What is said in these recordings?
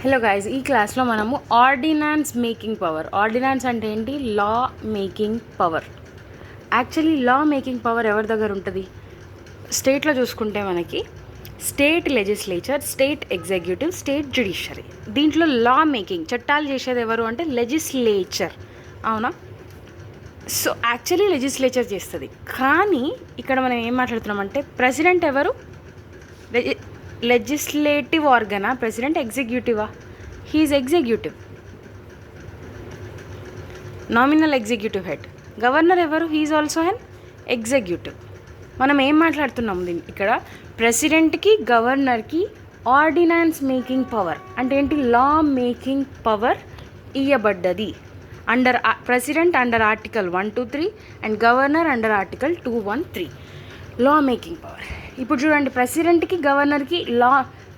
Hello guys, ఈ క్లాస్లో మనము ఆర్డినాన్స్ మేకింగ్ పవర్. ఆర్డినాన్స్ అంటే ఏంటి? Law making power. యాక్చువల్లీ లా మేకింగ్ పవర్ ఎవరి దగ్గర ఉంటుంది? స్టేట్లో చూసుకుంటే మనకి state legislature, state executive, state judiciary. దీంట్లో లా మేకింగ్, చట్టాలు చేసేది ఎవరు అంటే లెజిస్లేచర్. అవునా? సో యాక్చువల్లీ లెజిస్లేచర్ చేస్తుంది. కానీ ఇక్కడ మనం ఏం మాట్లాడుతున్నామంటే ప్రెసిడెంట్ ఎవరు? లెజిస్లేటివ్ ఆర్గనా ప్రెసిడెంట్? ఎగ్జిక్యూటివా? He is executive, nominal executive head. Governor ఎవరు? He is also an executive. మనం ఏం మాట్లాడుతున్నాం ఇక్కడ? ప్రెసిడెంట్కి, గవర్నర్కి ఆర్డినాన్స్ మేకింగ్ పవర్ అంటే ఏంటి? లా మేకింగ్ పవర్ ఇవ్వబడ్డది. Under president under article 123 and governor under article 213. Law making power. ఇప్పుడు చూడండి, ప్రెసిడెంట్కి, గవర్నర్కి లా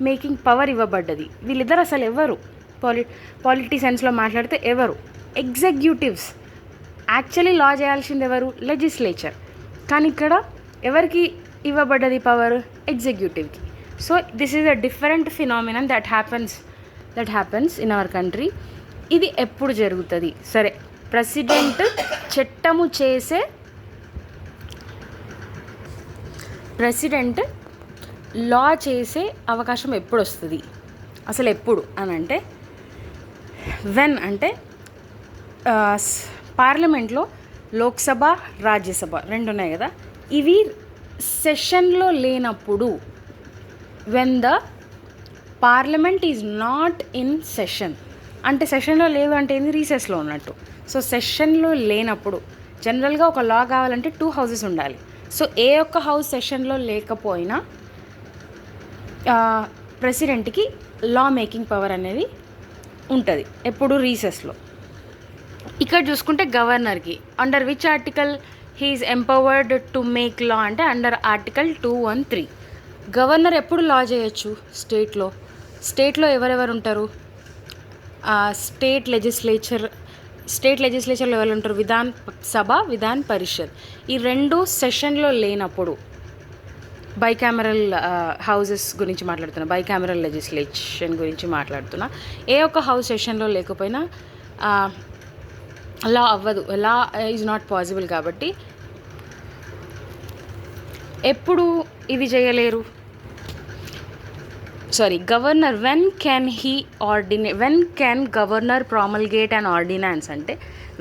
మేకింగ్ పవర్ ఇవ్వబడ్డది. వీళ్ళిద్దరు అసలు ఎవరు? పాలిటీ సెన్స్లో మాట్లాడితే ఎవరు? ఎగ్జిక్యూటివ్స్. యాక్చువల్లీ లా చేయాల్సింది ఎవరు? లెజిస్లేచర్. కానీ ఇక్కడ ఎవరికి ఇవ్వబడ్డది పవర్? ఎగ్జిక్యూటివ్కి. So this is a different phenomenon that happens in our country. ఇది ఎప్పుడు జరుగుతుంది? సరే, ప్రెసిడెంట్ ప్రెసిడెంట్ లా చేసే అవకాశం ఎప్పుడు వస్తుంది? అసలు ఎప్పుడు అని అంటే, వెన్ అంటే పార్లమెంట్లో లోక్సభ, రాజ్యసభ రెండు ఉన్నాయి కదా, ఇవి సెషన్లో లేనప్పుడు. When the parliament is not in session. అంటే సెషన్లో లేవు అంటే ఏంది? రీసెస్లో ఉన్నట్టు. సో సెషన్లో లేనప్పుడు జనరల్గా ఒక లా కావాలంటే 2 హౌసెస్ ఉండాలి. సో ఏ ఒక్క హౌస్ సెషన్లో లేకపోయినా ప్రెసిడెంట్కి లా మేకింగ్ పవర్ అనేది ఉంటుంది. ఎప్పుడు? రీసెస్లో. ఇక్కడ చూసుకుంటే గవర్నర్కి under which article he is empowered to make law అంటే అండర్ ఆర్టికల్ 213. గవర్నర్ ఎప్పుడు లా చేయొచ్చు? స్టేట్లో ఎవరెవరు ఉంటారు? స్టేట్ లెజిస్లేచర్లో ఎవరు ఉంటారు? విధాన్ సభ, విధాన్ పరిషత్. ఈ రెండు సెషన్లో లేనప్పుడు, బైకామరల్ హౌజెస్ గురించి మాట్లాడుతున్నా, బైకామరల్ లెజిస్లేషన్ గురించి మాట్లాడుతున్నా. ఏ ఒక్క హౌస్ సెషన్లో లేకపోయినా లా అవ్వదు. Law is not possible. కాబట్టి ఎప్పుడు ఇది చేయలేరు? Governor when can governor promulgate an ordinance అంటే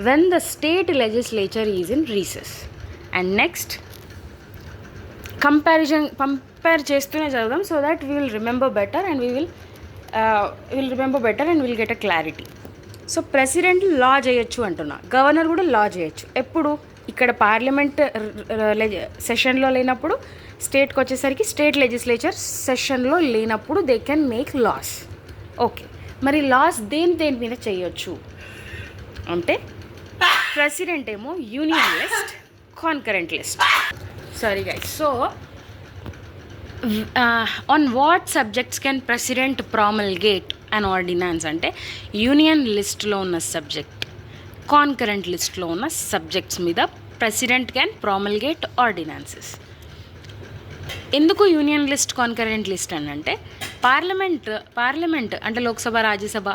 when the state legislature is in recess. And next compare చేస్తూనే చదువుదాం, so that we will remember better and we will get a clarity. So president law చేయొచ్చు అంటున్నా, governor కూడా లా చేయొచ్చు. ఎప్పుడు? ఇక్కడ parliament సెషన్లో లేనప్పుడు, స్టేట్కి వచ్చేసరికి స్టేట్ లెజిస్లేచర్ సెషన్లో లేనప్పుడు they can make laws. Okay, మరి లాస్ దేని మీద చేయొచ్చు అంటే ప్రెసిడెంట్ ఏమో union list, concurrent list. Sorry guys. So on what subjects can president promulgate an ordinance అంటే యూనియన్ లిస్ట్లో ఉన్న సబ్జెక్ట్, కాన్కరెంట్ లిస్ట్లో ఉన్న సబ్జెక్ట్స్ మీద ప్రెసిడెంట్ క్యాన్ ప్రామల్గేట్ ఆర్డినాన్సెస్. ఎందుకు యూనియన్ లిస్ట్, కాన్కరెంట్ లిస్ట్ అని అంటే పార్లమెంట్ అంటే లోక్సభ, రాజ్యసభ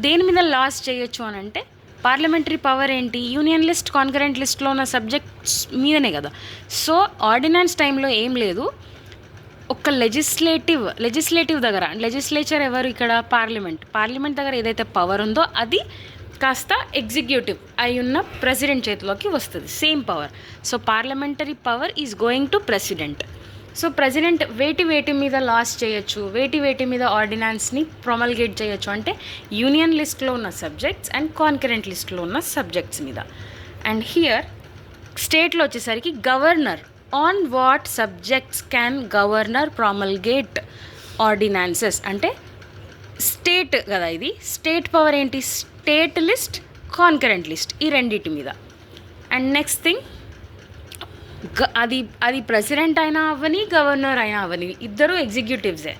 దేని మీద లాస్ చేయొచ్చు అని అంటే పార్లమెంటరీ పవర్ ఏంటి? యూనియన్ లిస్ట్, కాన్కరెంట్ లిస్ట్లో ఉన్న సబ్జెక్ట్స్ మీదనే కదా. సో ఆర్డినాన్స్ టైంలో ఏం లేదు, ఒక లెజిస్లేటివ్ దగ్గర, లెజిస్లేచర్ ఎవరు ఇక్కడ? పార్లమెంట్ దగ్గర ఏదైతే పవర్ ఉందో అది కాస్త ఎగ్జిక్యూటివ్ అయి ఉన్న ప్రెసిడెంట్ చేతిలోకి వస్తుంది, same power. So parliamentary power is going to president. So president వేటి మీద లాస్ చేయొచ్చు, వేటి మీద ఆర్డినాన్స్ని ప్రొమల్గేట్ చేయొచ్చు అంటే యూనియన్ లిస్ట్లో ఉన్న సబ్జెక్ట్స్ అండ్ కాన్కరెంట్ లిస్ట్లో ఉన్న సబ్జెక్ట్స్ మీద. అండ్ హియర్ స్టేట్లో వచ్చేసరికి governor, on what subjects can governor promulgate ordinances అంటే స్టేట్ కదా, ఇది స్టేట్ పవర్ ఏంటి? స్టేట్ లిస్ట్, కాన్కరెంట్ లిస్ట్, ఈ రెండింటి మీద. అండ్ నెక్స్ట్ థింగ్, అది ప్రెసిడెంట్ అయినా అవ్వని, గవర్నర్ అయినా అవ్వని, ఇద్దరు ఎగ్జిక్యూటివ్సే.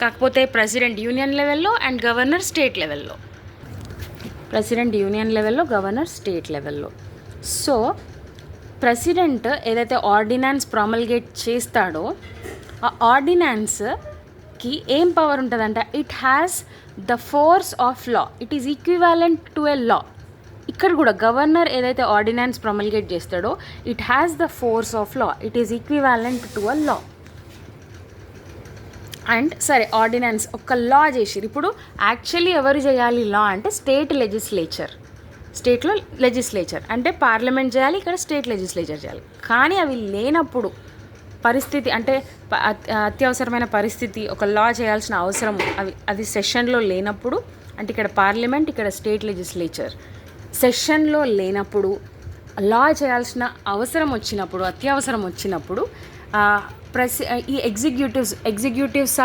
కాకపోతే ప్రెసిడెంట్ యూనియన్ లెవెల్లో అండ్ గవర్నర్ స్టేట్ లెవెల్లో. గవర్నర్ స్టేట్ లెవెల్లో. సో ప్రెసిడెంట్ ఏదైతే ఆర్డినాన్స్ ప్రామల్గేట్ చేస్తాడో ఆ ఆర్డినాన్స్ గవర్నర్కి ఏం పవర్ ఉంటుందంట, it has the force of law, it is equivalent to a law. ఇక్కడ కూడా గవర్నర్ ఏదైతే ఆర్డినెన్స్ ప్రొమల్గేట్ చేస్తాడో it has the force of law, it is equivalent to a law. And సరే ఆర్డినెన్స్ ఒక లా చేసిరు. ఇప్పుడు actually ఎవరు చేయాలి లా అంటే స్టేట్ లెజిస్లేచర్, స్టేట్లో లెజిస్లేచర్ అంటే పార్లమెంట్ చేయాలి, ఇక్కడ స్టేట్ లెజిస్లేచర్ చేయాలి. కానీ అవి లేనప్పుడు పరిస్థితి అంటే అత్యవసరమైన పరిస్థితి, ఒక లా చేయాల్సిన అవసరం అది సెషన్లో లేనప్పుడు, అంటే ఇక్కడ పార్లమెంట్ ఇక్కడ స్టేట్ లెజిస్లేచర్ సెషన్లో లేనప్పుడు లా చేయాల్సిన అవసరం వచ్చినప్పుడు, అత్యవసరం వచ్చినప్పుడు ఈ ఎగ్జిక్యూటివ్స్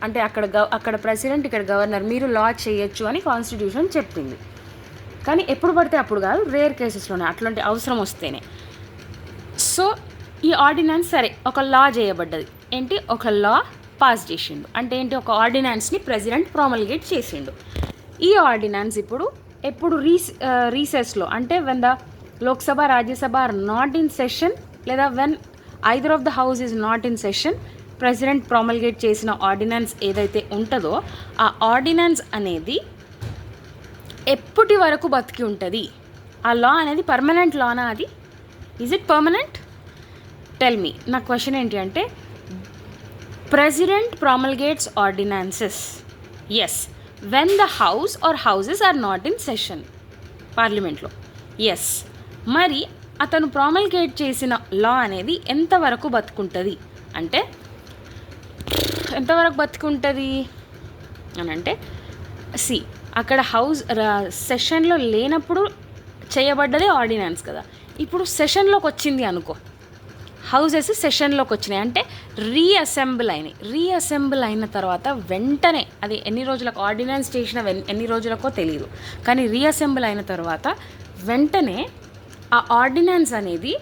అంటే అక్కడ ప్రెసిడెంట్ ఇక్కడ గవర్నర్ మీరు లా చేయొచ్చు అని కాన్స్టిట్యూషన్ చెప్పింది. కానీ ఎప్పుడు పడితే అప్పుడు కాదు, రేర్ కేసెస్లోనే అట్లాంటి అవసరం వస్తేనే. సో ఈ ఆర్డినెన్స్ సరే ఒక లా చేయబడ్డది, ఏంటి ఒక లా పాస్ చేసిండు అంటే ఏంటి, ఒక ఆర్డినెన్స్ని ప్రెసిడెంట్ ప్రామల్గేట్ చేసిండు. ఈ ఆర్డినెన్స్ ఎప్పుడు రీసెస్లో అంటే when the Lok Sabha Rajya Sabha are not in session, లేదా when either of the house is not in session, president promulgate చేసిన ఆర్డినెన్స్ ఏదైతే ఉంటుందో ఆ ఆర్డినెన్స్ అనేది ఎప్పటి వరకు బతికి ఉంటుంది. ఆ లా అనేది పర్మనెంట్ లానా, అది is it permanent? Tell me. నా క్వశ్చన్ ఏంటి అంటే, president promulgates ordinances as when the house or houses are not in session, పార్లమెంట్లో ఎస్. మరి అతను ప్రామల్గేట్ చేసిన లా అనేది ఎంతవరకు బతుకుంటుంది అంటే, ఎంతవరకు బతుకుంటుంది అని అంటే అక్కడ హౌస్ సెషన్లో లేనప్పుడు చేయబడ్డదే ఆర్డినెన్స్ కదా. ఇప్పుడు సెషన్లోకి వచ్చింది అనుకో, హౌసెస్ సెషన్లోకి వచ్చినాయి అంటే రీఅసెంబుల్ అయిన తర్వాత వెంటనే, అది ఎన్ని రోజులకు ఆర్డినెన్స్ చేసిన ఎన్ని రోజులకో తెలియదు, కానీ రీఅసెంబుల్ అయిన తర్వాత వెంటనే ఆ ఆర్డినెన్స్ అనేది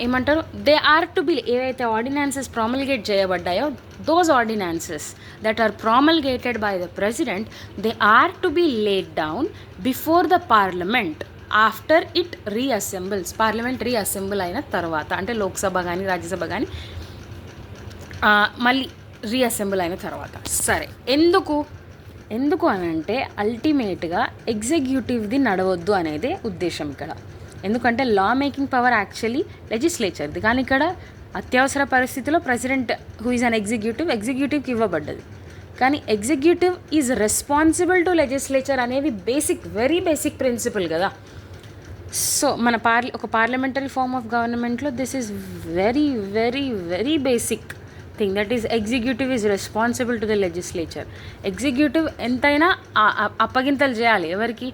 ఏమంటారు, దే ఆర్ టు బి, ఏవైతే ఆర్డినెన్సెస్ ప్రామల్గేట్ చేయబడ్డాయో those ordinances that are promulgated by the president, they are to be laid down before the parliament after it reassembles. Parliament reassemble అయిన తర్వాత అంటే లోక్సభ కానీ రాజ్యసభ కానీ మళ్ళీ రీఅసెంబుల్ అయిన తర్వాత. సరే ఎందుకు అని అంటే అల్టిమేట్గా ఎగ్జిక్యూటివ్ది నడవద్దు అనేదే ఉద్దేశం ఇక్కడ. ఎందుకంటే లా మేకింగ్ పవర్ యాక్చువల్లీ లెజిస్లేచర్ది, కానీ ఇక్కడ అత్యవసర పరిస్థితిలో ప్రెసిడెంట్ హూ ఈజ్ అన్ ఎగ్జిక్యూటివ్కి ఇవ్వబడ్డది. కానీ executive is responsible to legislature అనేది వెరీ బేసిక్ ప్రిన్సిపల్ కదా. సో మన ఒక పార్లమెంటరీ ఫార్మ్ ఆఫ్ గవర్నమెంట్లో this is very very very basic thing, that is executive is responsible to the legislature. Executive ఎంతైనా అప్పగింతలు చేయాలి ఎవరికి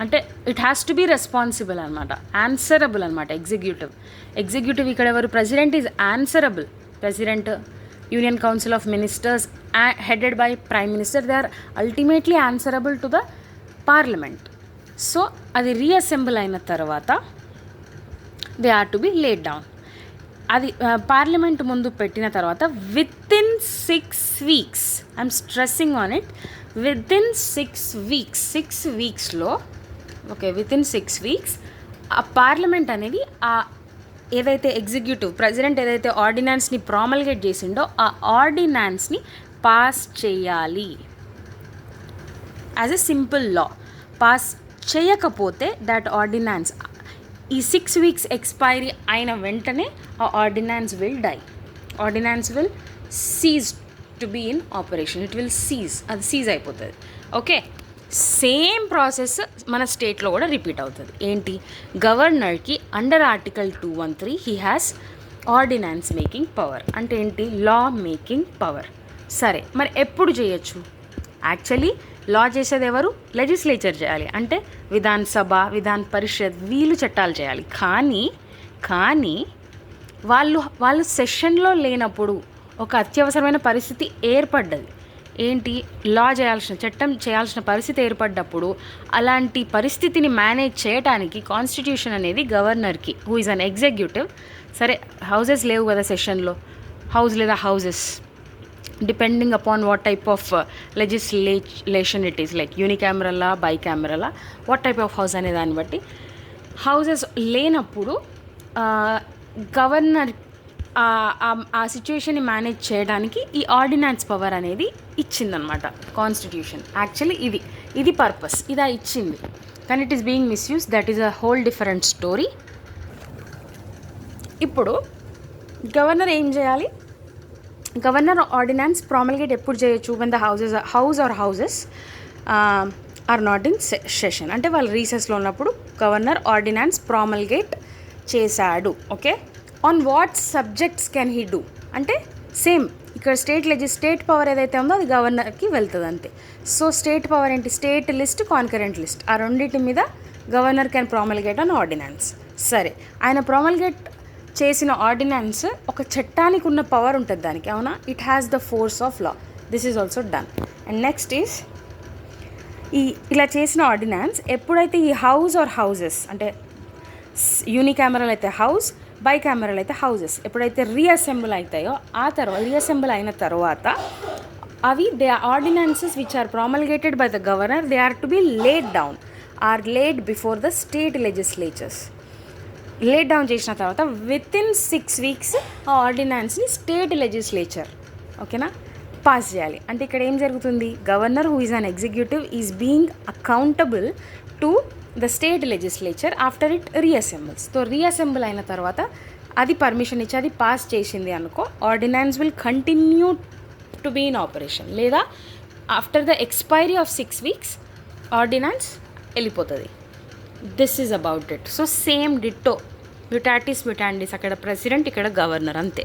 అంటే, it has to be responsible అనమాట, ఆన్సరబుల్ అనమాట ఎగ్జిక్యూటివ్ ఇక్కడ ఎవరు, president is answerable. President, union council of ministers headed by prime minister, they are ultimately answerable to the parliament. So అది రీఅసెంబుల్ అయిన తర్వాత they are to be laid down. అది parliament ముందు పెట్టిన తర్వాత within 6 weeks, I am stressing on it, within 6 weeksలో within 6 weeks ఆ parliament అనేది ఏదైతే ప్రెసిడెంట్ ఏదైతే ఆర్డినెన్స్ని ప్రామల్గేట్ చేసిండో ఆ ఆర్డినెన్స్ని పాస్ చేయాలి as a simple law. Pass చేయకపోతే దట్ ఆర్డినెన్స్ ఈ 6 weeks ఎక్స్పైరీ అయిన వెంటనే ఆ ordinance will cease to be in operation, it will అది సీజ్ అయిపోతుంది. ఓకే, సేమ్ ప్రాసెస్ మన స్టేట్లో కూడా రిపీట్ అవుతుంది. ఏంటి, గవర్నర్కి under article 213 he has ordinance making power. అంటే ఏంటి, లా మేకింగ్ పవర్. సరే మరి ఎప్పుడు చేయొచ్చు? యాక్చువల్లీ లా చేసేది ఎవరు? లెజిస్లేచర్ చేయాలి, అంటే విధాన్ పరిషత్ వీళ్ళు చట్టాలు చేయాలి. కానీ వాళ్ళు సెషన్లో లేనప్పుడు ఒక అత్యవసరమైన పరిస్థితి ఏర్పడ్డది. ఏంటి, చట్టం చేయాల్సిన పరిస్థితి ఏర్పడ్డప్పుడు అలాంటి పరిస్థితిని మేనేజ్ చేయడానికి కాన్స్టిట్యూషన్ అనేది గవర్నర్కి, హూ ఈజ్ అన్ ఎగ్జిక్యూటివ్. సరే హౌసెస్ లేవు కదా సెషన్లో, హౌస్ లేదా houses depending upon what type of legislation it is, like యూనికామరలా బైకామరలా, వాట్ టైప్ ఆఫ్ హౌస్ అనే దాన్ని బట్టి హౌసెస్ లేనప్పుడు ఆ సిచ్యువేషన్ని మేనేజ్ చేయడానికి ఈ ఆర్డినెన్స్ పవర్ అనేది ఇచ్చిందనమాట కాన్స్టిట్యూషన్. యాక్చువల్లీ ఇది పర్పస్, ఇదా ఇచ్చింది, కానీ it is being misuse. That is a whole different story. ఇప్పుడు గవర్నర్ ఏం చేయాలి? గవర్నర్ ఆర్డినెన్స్ ప్రామల్గేట్ ఎప్పుడు చేయొచ్చు? When the houses are not in session, అంటే వాళ్ళు రీసెస్లో ఉన్నప్పుడు గవర్నర్ ఆర్డినెన్స్ ప్రామల్గేట్ చేశాడు. Okay, on what subjects can he do అంటే సేమ్ ఇక్కడ స్టేట్ పవర్ ఏదైతే ఉందో అది గవర్నర్కి వెళ్తుంది అంతే. సో స్టేట్ పవర్ ఏంటి? స్టేట్ లిస్ట్, కాన్కరెంట్ లిస్ట్, ఆ రెండింటి మీద గవర్నర్ కెన్ ప్రామల్గేట్ అన్ ఆర్డినెన్స్. సరే, ఆయన ప్రామల్గేట్ చేసిన ఆర్డినెన్స్ ఒక చట్టానికి ఉన్న పవర్ ఉంటుంది దానికి, అవునా? It has the force of law. This is also done. And next is ఇలా చేసిన ఆర్డినెన్స్ ఎప్పుడైతే ఈ హౌసెస్ అంటే యూనికామరల్ అయితే హౌస్, బైకామరల్ అయితే హౌసెస్ ఎప్పుడైతే రీఅసెంబుల్ అవుతాయో రీఅసెంబుల్ అయిన తర్వాత అవి they ordinances which are promulgated by the governor, they are to be laid before the state legislatures. Laid down చేసిన తర్వాత వితిన్ 6 weeks ఆ ఆర్డినెన్స్ని స్టేట్ లెజిస్లేచర్ ఓకేనా పాస్ చేయాలి. అంటే ఇక్కడ ఏం జరుగుతుంది? Governor who is an executive is being accountable to the state legislature after it reassembles. So reassemble అయిన తర్వాత అది పర్మిషన్ ఇచ్చి అది పాస్ చేసింది అనుకో, ordinance will continue to be in operation. లేదా after the expiry of 6 weeks ordinance వెళ్ళిపోతుంది. This is about it. So same ditto, mutatis mutandis, అక్కడ ప్రెసిడెంట్, ఇక్కడ గవర్నర్, అంతే.